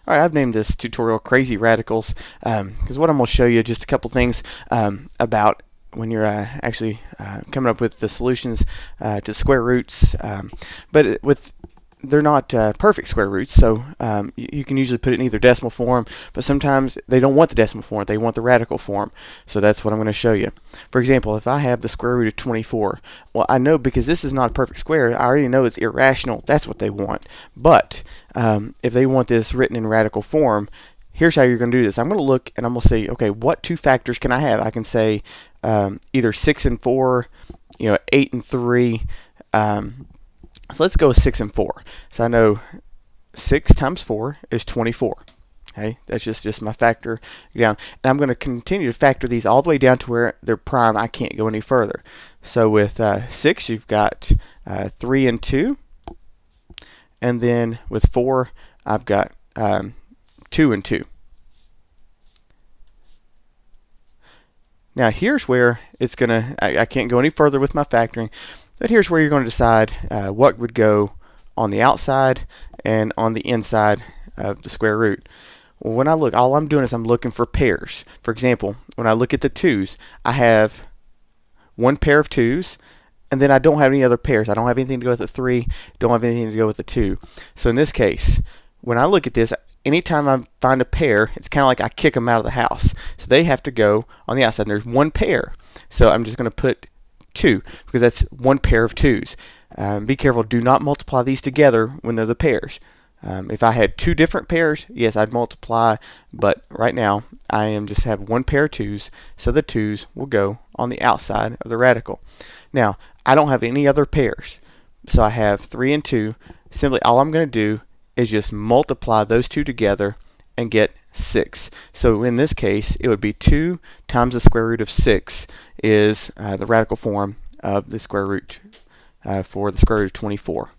Alright, I've named this tutorial Crazy Radicals because what I'm going to show you just a couple things about when you're actually coming up with the solutions to square roots, but they're not perfect square roots, so you can usually put it in either decimal form, but sometimes they don't want the decimal form, they want the radical form. So that's what I'm going to show you. For example, if I have the square root of 24, well, I know because this is not a perfect square, I already know it's irrational, that's what they want. But if they want this written in radical form, here's how you're going to do this. I'm going to look and I'm going to say, okay, what two factors can I have? I can say either 6 and 4, 8 and 3. So let's go with 6 and 4. So I know 6 times 4 is 24. Okay, that's just my factor down. And I'm going to continue to factor these all the way down to where they're prime. I can't go any further. So with 6, you've got 3 and 2. And then with 4, I've got 2 and 2. Now here's where it's going to, I can't go any further with my factoring. But here's where you're going to decide what would go on the outside and on the inside of the square root. Well, when I look, all I'm doing is I'm looking for pairs. For example, when I look at the 2's, I have one pair of 2's, and then I don't have any other pairs. I don't have anything to go with the 3, don't have anything to go with the 2. So in this case, when I look at this, anytime I find a pair, it's kind of like I kick them out of the house. So they have to go on the outside. And there's one pair. So I'm just going to put 2 because that's one pair of 2's. Be careful, do not multiply these together when they're the pairs. If I had two different pairs, yes, I'd multiply, but right now I am just have one pair of 2's, so the 2's will go on the outside of the radical. Now, I don't have any other pairs, so I have 3 and 2. Simply all I'm going to do is just multiply those two together and get 6. So in this case, it would be 2 times the square root of 6 is the radical form of the square root for the square root of 24.